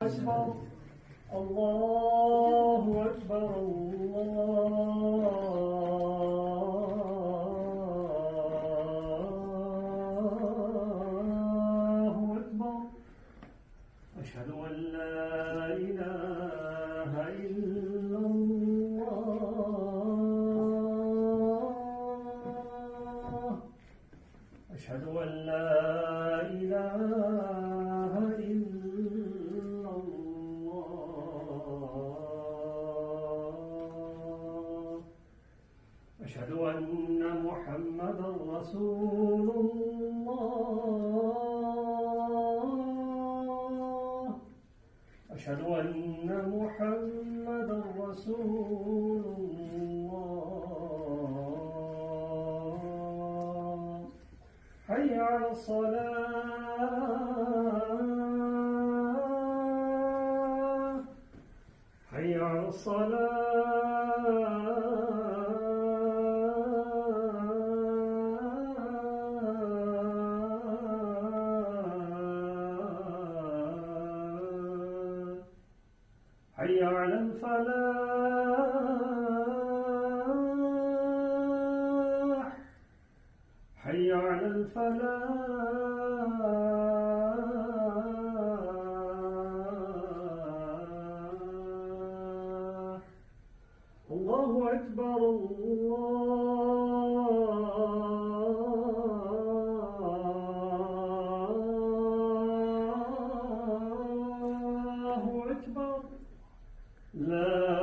أكبر. الله أكبر. الله أكبر. أشهد أن لا إله إلا الله. أشهد أن لا إله إلا الله. أشهد أن محمدا رسول الله. أشهد أن محمدا رسول الله. حي على الصلاة. حي على الصلاة. حي على الفلاح. حي على الفلاح. الله أكبر. الله أكبر. لا